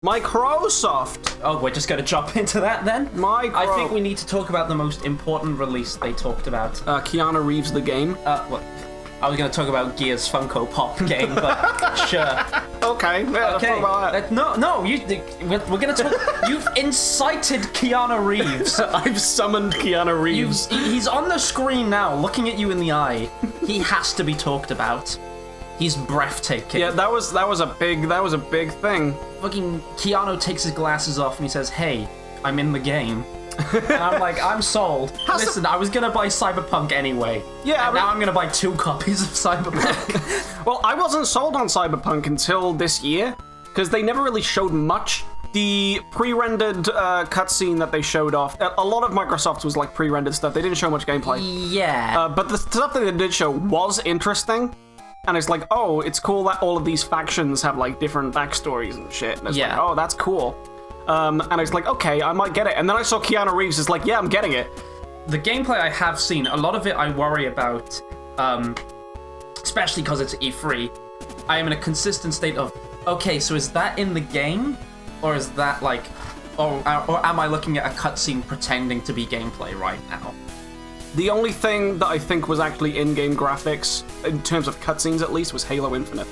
Microsoft. Oh, we're just going to jump into that then? I think we need to talk about the most important release they talked about. Keanu Reeves the game. Well, I was going to talk about Gears Funko Pop game, but sure. Okay. Yeah, okay. Talk about that. No, we're going to talk. You've incited Keanu Reeves. I've summoned Keanu Reeves. He's on the screen now, looking at you in the eye. He has to be talked about. He's breathtaking. Yeah, that was a big thing. Fucking Keanu takes his glasses off and he says, "Hey, I'm in the game." And I'm like, I'm sold. Listen, I was gonna buy Cyberpunk anyway. Yeah, and now I'm gonna buy 2 copies of Cyberpunk. Well, I wasn't sold on Cyberpunk until this year, because they never really showed much. The pre-rendered cutscene that they showed off, a lot of Microsoft's was like pre-rendered stuff. They didn't show much gameplay. Yeah. But the stuff that they did show was interesting. And it's like, oh, it's cool that all of these factions have like different backstories and shit. And it's like, oh, that's cool. And it's like, okay, I might get it. And then I saw Keanu Reeves is like, yeah, I'm getting it. The gameplay I have seen, a lot of it I worry about, especially because it's E3. I am in a consistent state of, okay, so is that in the game? Or is that like, or am I looking at a cutscene pretending to be gameplay right now? The only thing that I think was actually in-game graphics, in terms of cutscenes at least, was Halo Infinite.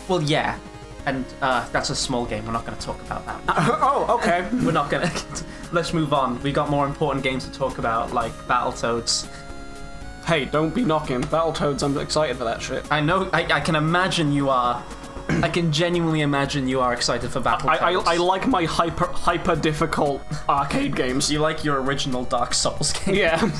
Well, yeah. And that's a small game. We're not going to talk about that. Oh, okay. We're not going to... Let's move on. We got more important games to talk about, like Battletoads. Hey, don't be knocking. Battletoads, I'm excited for that shit. I know, I can imagine you are. I can genuinely imagine you are excited for Battletoads. I like my hyper difficult arcade games. You like your original Dark Souls game? Yeah.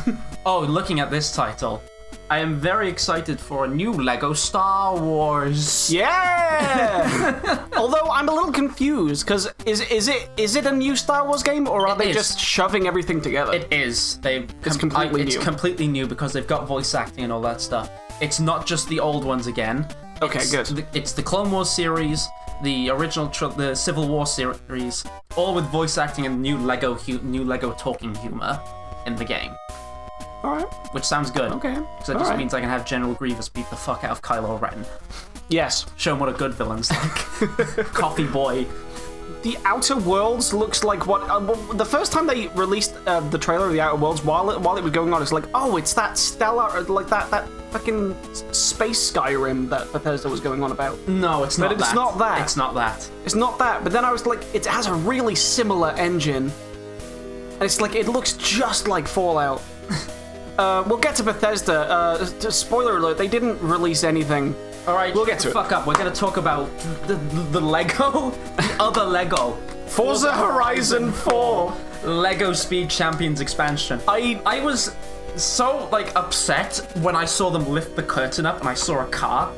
Oh, looking at this title, I am very excited for a new Lego Star Wars. Yeah! Although I'm a little confused, because is it a new Star Wars game, or are they just shoving everything together? It is. It's completely new. It's completely new because they've got voice acting and all that stuff. It's not just the old ones again. Okay, good. It's the Clone Wars series, the original, the Civil War series, all with voice acting and new Lego talking humor in the game. All right. Which sounds good. Okay. Because that just means I can have General Grievous beat the fuck out of Kylo Ren. Yes. Show him what a good villain's like. Coffee boy. The Outer Worlds looks like what... the first time they released the trailer of the Outer Worlds, while it was going on, it's like, oh, it's that stellar, like that fucking space Skyrim that Bethesda was going on about. No, it's not that. It's not that. It's not that. It's not that. But then I was like, it has a really similar engine. And it's like, it looks just like Fallout. We'll get to Bethesda. Spoiler alert, they didn't release anything. All right, we'll get to it. Fuck up. We're going to talk about the Lego, the other Lego. Forza Horizon 4. Lego Speed Champions expansion. I was so, like, upset when I saw them lift the curtain up and I saw a car.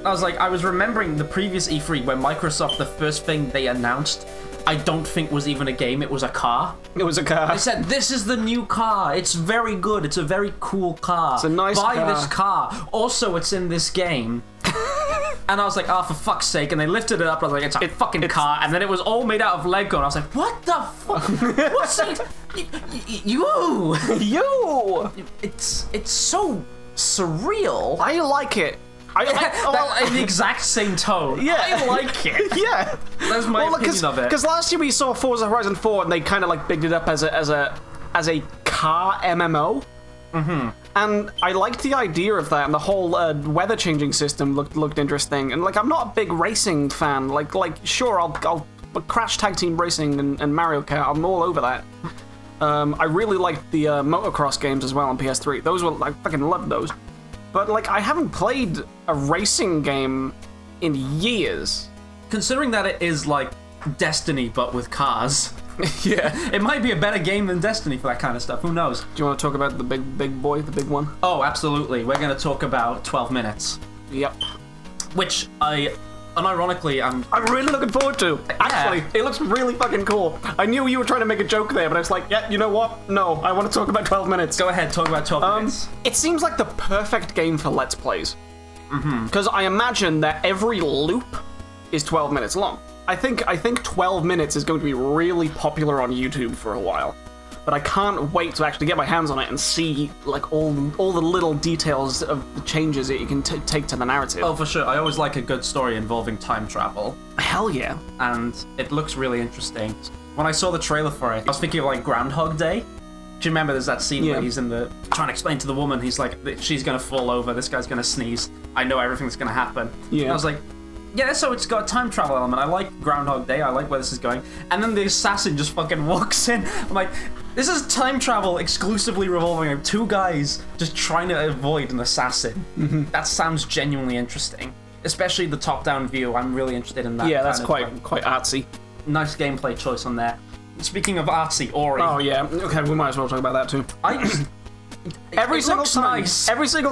I was remembering the previous E3 where Microsoft, the first thing they announced, I don't think was even a game, it was a car. It was a car. They said, this is the new car. It's very good. It's a very cool car. It's a nice car. Buy this car. Also, it's in this game. And I was like, oh, for fuck's sake. And they lifted it up, and I was like, it's a fucking car. And then it was all made out of Lego. And I was like, what the fuck? What's it? You! It's so surreal. I like it. In the exact same tone. Yeah. I like it. Yeah. That's my opinion of it. Because last year we saw Forza Horizon 4 and they kind of like bigged it up as a car MMO. Mm-hmm. And I liked the idea of that, and the whole weather changing system looked interesting. And like, I'm not a big racing fan. Like sure, I'll Crash Tag Team Racing and Mario Kart. I'm all over that. I really liked the motocross games as well on PS3. Those were, I fucking loved those. But like, I haven't played a racing game in years. Considering that it is like Destiny but with cars. Yeah. It might be a better game than Destiny for that kind of stuff. Who knows? Do you want to talk about the big boy, the big one? Oh, absolutely. We're going to talk about 12 minutes. Yep. Which unironically, I'm really looking forward to. Actually, it looks really fucking cool. I knew you were trying to make a joke there, but I was like, yeah, you know what? No, I want to talk about 12 minutes. Go ahead, talk about 12 minutes. It seems like the perfect game for Let's Plays. Mm-hmm. Because I imagine that every loop is 12 minutes long. I think 12 minutes is going to be really popular on YouTube for a while. but I can't wait to actually get my hands on it and see like all the little details of the changes that you can take to the narrative. Oh, for sure. I always like a good story involving time travel. Hell yeah. And it looks really interesting. When I saw the trailer for it, I was thinking of like Groundhog Day. Do you remember there's that scene where he's in the trying to explain to the woman, he's like, she's gonna fall over, this guy's gonna sneeze, I know everything's gonna happen. Yeah. And I was like, yeah, so it's got a time travel element. I like Groundhog Day, I like where this is going. And then the assassin just fucking walks in. I'm like, this is time travel exclusively revolving around two guys just trying to avoid an assassin. That sounds genuinely interesting. Especially the top-down view, I'm really interested in that. Yeah, that's quite artsy. Nice gameplay choice on there. Speaking of artsy, Ori. Oh yeah, okay, we might as well talk about that too. Every single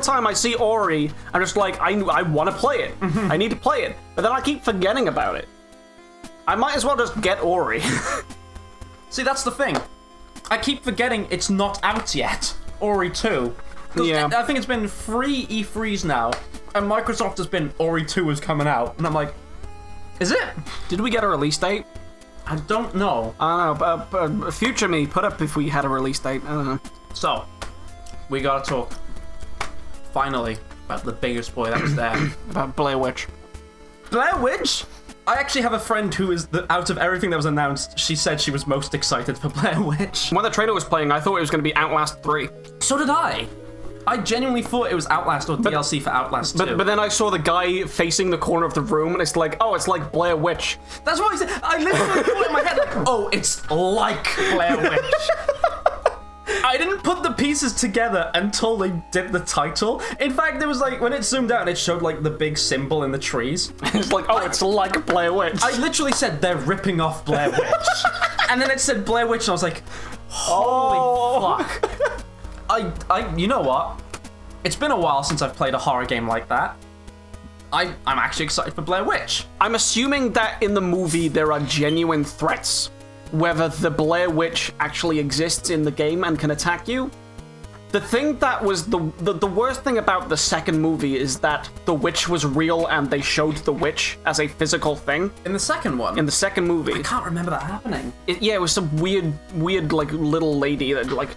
time I see Ori, I'm just like, I want to play it. I need to play it, but then I keep forgetting about it. I might as well just get Ori. See, that's the thing. I keep forgetting it's not out yet. Ori 2. Yeah. I think it's been 3 E3s now, and Microsoft has been, Ori 2 is coming out, and I'm like, is it? Did we get a release date? I don't know. I don't know. Future me, put up if we had a release date. I don't know. So, we gotta talk, finally, about the biggest boy that was there. About Blair Witch. Blair Witch? I actually have a friend who is, out of everything that was announced, she said she was most excited for Blair Witch. When the trailer was playing, I thought it was going to be Outlast 3. So did I. I genuinely thought it was Outlast or DLC for Outlast 2. But then I saw the guy facing the corner of the room, and it's like, oh, it's like Blair Witch. That's what I said. I literally thought in my head, like, oh, it's like Blair Witch. I didn't put the pieces together until they did the title. In fact, it was like, when it zoomed out and it showed like the big symbol in the trees. It's like, oh, it's like Blair Witch. I literally said, they're ripping off Blair Witch. And then it said Blair Witch, and I was like, holy fuck. You know what? It's been a while since I've played a horror game like that. I'm actually excited for Blair Witch. I'm assuming that in the movie there are genuine threats. Whether the Blair Witch actually exists in the game and can attack you. The thing that was the worst thing about the second movie is that the witch was real and they showed the witch as a physical thing. In the second one? In the second movie. I can't remember that happening. Yeah, it was some weird, like, little lady that, like...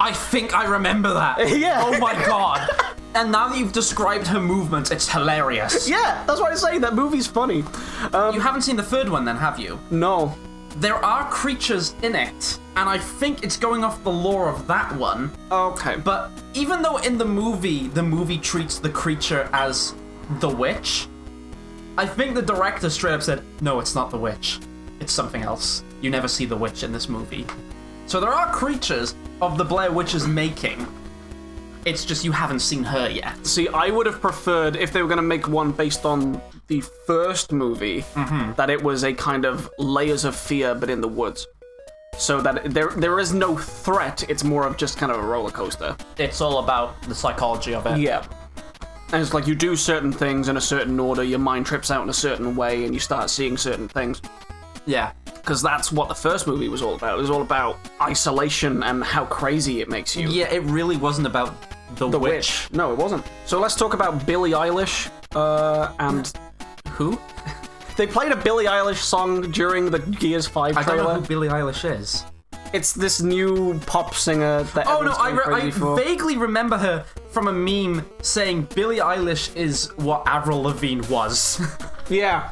I think I remember that. Yeah. Oh my god. And now that you've described her movements, it's hilarious. Yeah, that's why I say that movie's funny. You haven't seen the third one then, have you? No. There are creatures in it, and I think it's going off the lore of that one. Okay. But even though in the movie treats the creature as the witch, I think the director straight up said, no, it's not the witch. It's something else. You never see the witch in this movie. So there are creatures of the Blair Witch's making. It's just you haven't seen her yet. See, I would have preferred, if they were going to make one based on the first movie, that it was a kind of layers of fear, but in the woods. So that there is no threat, it's more of just kind of a roller coaster. It's all about the psychology of it. Yeah. And it's like you do certain things in a certain order, your mind trips out in a certain way, and you start seeing certain things. Yeah. Because that's what the first movie was all about. It was all about isolation and how crazy it makes you. Yeah, it really wasn't about the witch. No, it wasn't. So let's talk about Billie Eilish and... Who? They played a Billie Eilish song during the Gears 5 trailer. I don't know who Billie Eilish is. It's this new pop singer that I vaguely remember her from a meme saying Billie Eilish is what Avril Lavigne was. Yeah.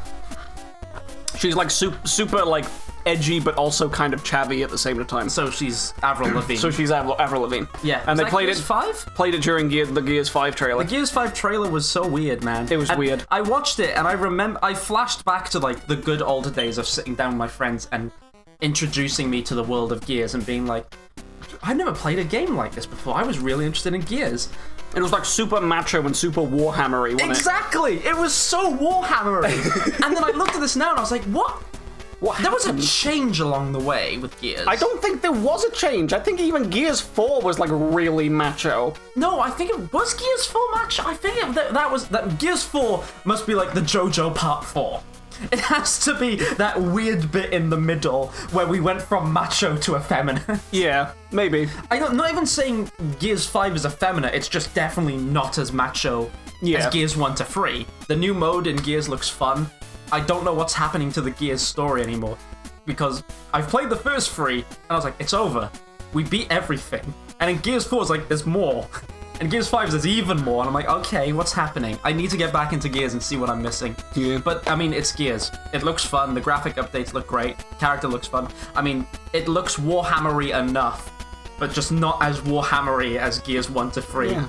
She's like super like edgy, but also kind of chavvy at the same time. So she's Avril Lavigne. So she's Avril Lavigne. Yeah. And they played Gears 5? Played it during the Gears 5 trailer. The Gears 5 trailer was so weird, man. It was weird. I watched it and I flashed back to like the good older days of sitting down with my friends and introducing me to the world of Gears and being like, I've never played a game like this before. I was really interested in Gears. It was like super macho and super Warhammery, wasn't Exactly! It was so Warhammery! And then I looked at this now and I was like, what? There was a change along the way with Gears. I don't think there was a change. I think even Gears 4 was like really macho. No, I think it was Gears 4 macho. I think that Gears 4 must be like the JoJo Part 4. It has to be that weird bit in the middle where we went from macho to effeminate. Yeah, maybe. I'm not even saying Gears 5 is effeminate, it's just definitely not as macho as Gears 1 to 3. The new mode in Gears looks fun. I don't know what's happening to the Gears story anymore. because I've played the first 3, and I was like, it's over. We beat everything. And in Gears 4, it's like, there's more. And Gears 5, there's even more. And I'm like, okay, what's happening? I need to get back into Gears and see what I'm missing. Yeah. But, I mean, it's Gears. It looks fun. The graphic updates look great. Character looks fun. I mean, it looks Warhammery enough, but just not as Warhammery as Gears 1 to 3. Yeah.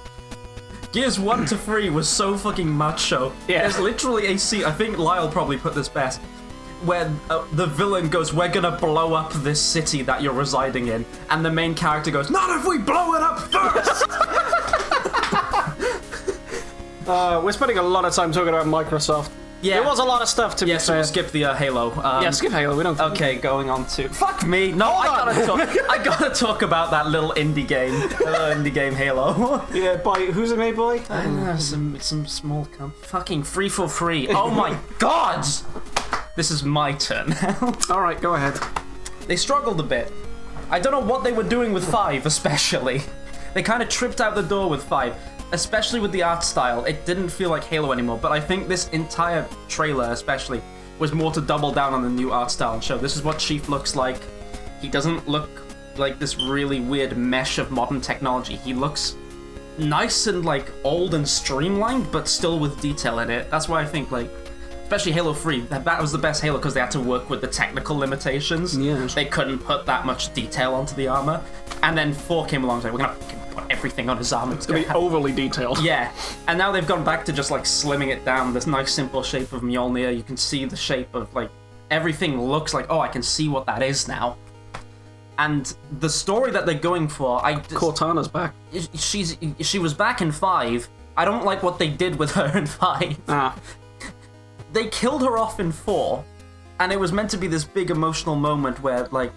Gears 1 to 3 was so fucking macho. Yeah. There's literally a scene, I think Lyle probably put this best, where the villain goes, we're gonna blow up this city that you're residing in. And the main character goes, not if we blow it up first! We're spending a lot of time talking about Microsoft. Yeah. There was a lot of stuff to be Yeah, so fair. we'll skip the Halo. Yeah, skip Halo, we don't... Okay, going on to... Fuck me! No, I gotta talk about that little indie game, Halo. Yeah, by... Who's it made by? I don't know, some small fucking free for free. Oh my god! This is my turn now. Alright, go ahead. They struggled a bit. I don't know what they were doing with 5, especially. They kind of tripped out the door with 5, especially with the art style. It didn't feel like Halo anymore, but I think this entire trailer, especially, was more to double down on the new art style and show this is what Chief looks like. He doesn't look like this really weird mesh of modern technology. He looks nice and, like, old and streamlined, but still with detail in it. That's why I think, like, especially Halo 3, that was the best Halo because they had to work with the technical limitations. Yeah. They couldn't put that much detail onto the armor. And then 4 came along and said, we're gonna put everything on his armor. It's gonna be overly detailed. Yeah. And now they've gone back to just, like, slimming it down. This nice, simple shape of Mjolnir. You can see the shape of, like, everything looks like, oh, I can see what that is now. And the story that they're going for, Cortana's back. she was back in 5. I don't like what they did with her in 5. Ah. They killed her off in 4, and it was meant to be this big emotional moment where, like,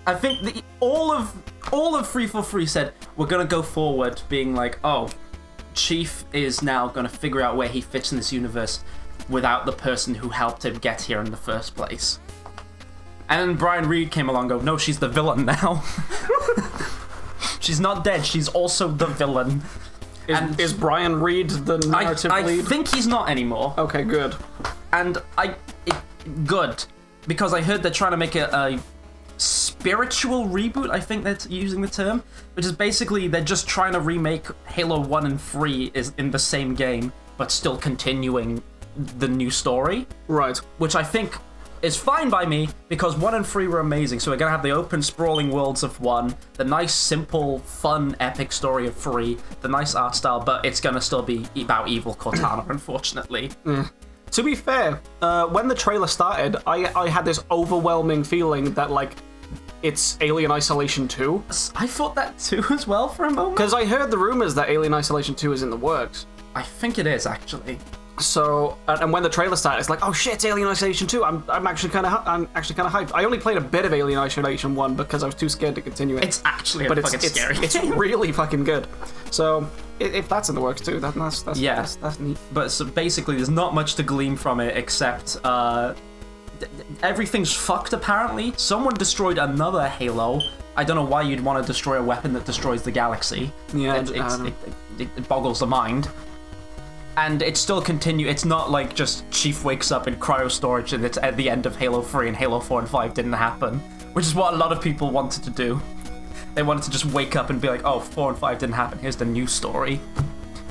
I think all of Free for Free said, we're gonna go forward being like, oh, Chief is now gonna figure out where he fits in this universe without the person who helped him get here in the first place. And then Brian Reed came along and go, no, she's the villain now. She's not dead, she's also the villain. Is Brian Reed the narrative lead? I think he's not anymore. Okay, good. And good, because I heard they're trying to make a spiritual reboot, I think they're using the term, which is basically they're just trying to remake Halo 1 and 3 is in the same game, but still continuing the new story. Right. Which I think is fine by me, because 1 and 3 were amazing, so we're going to have the open, sprawling worlds of 1, the nice, simple, fun, epic story of 3, the nice art style, but it's going to still be about evil Cortana, unfortunately. To be fair, when the trailer started, I had this overwhelming feeling that, like, it's Alien Isolation 2. I thought that too as well for a moment. Because I heard the rumors that Alien Isolation 2 is in the works. I think it is, actually. So, and when the trailer started, it's like, oh shit, it's Alien Isolation 2. I'm actually kind of hyped. I only played a bit of Alien Isolation 1 because I was too scared to continue it. It's actually fucking scary. It's really fucking good. So, if that's in the works too, that's neat. But so basically, there's not much to glean from it except everything's fucked. Apparently, someone destroyed another Halo. I don't know why you'd want to destroy a weapon that destroys the galaxy. Yeah, it boggles the mind. And it's still continue. It's not like just Chief wakes up in cryo storage and it's at the end of Halo 3 and Halo 4 and 5 didn't happen, which is what a lot of people wanted to do. They wanted to just wake up and be like, oh, 4 and 5 didn't happen, here's the new story.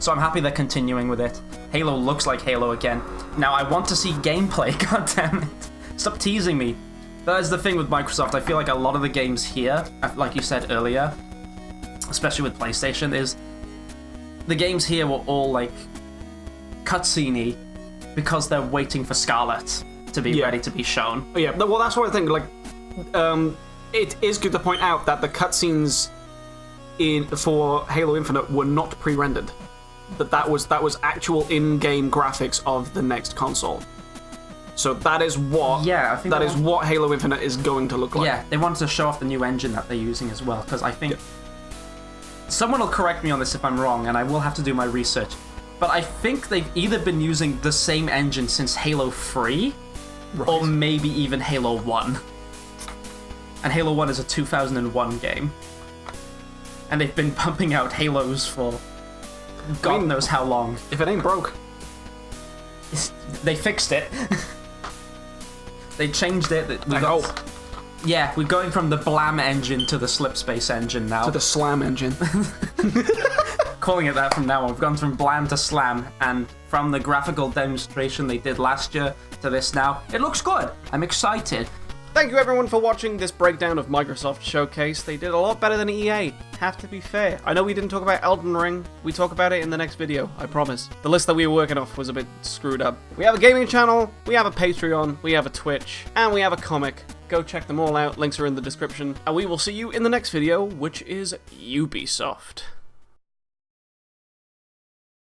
So I'm happy they're continuing with it. Halo looks like Halo again. Now I want to see gameplay, goddammit. Stop teasing me. That is the thing with Microsoft. I feel like a lot of the games here, like you said earlier, especially with PlayStation, is the games here were all like cutscene-y because they're waiting for Scarlet to be ready to be shown. Yeah, well, that's what I think. Like, it is good to point out that the cutscenes for Halo Infinite were not pre-rendered. That was actual in-game graphics of the next console. So that is what I think that is what Halo Infinite is going to look like. Yeah, they wanted to show off the new engine that they're using as well, because I think someone will correct me on this if I'm wrong, and I will have to do my research. But I think they've either been using the same engine since Halo 3, or maybe even Halo 1. And Halo 1 is a 2001 game. And they've been pumping out Halos for God knows how long. If it ain't broke. They fixed it. They changed it. I hope. Yeah, we're going from the Blam engine to the Slipspace engine now. To the Slam engine. Calling it that from now on. We've gone from Blam to Slam, and from the graphical demonstration they did last year to this now, it looks good. I'm excited. Thank you everyone for watching this breakdown of Microsoft Showcase. They did a lot better than EA, have to be fair. I know we didn't talk about Elden Ring. We talk about it in the next video, I promise. The list that we were working off was a bit screwed up. We have a gaming channel, we have a Patreon, we have a Twitch, and we have a comic. Go check them all out, links are in the description. And we will see you in the next video, which is Ubisoft.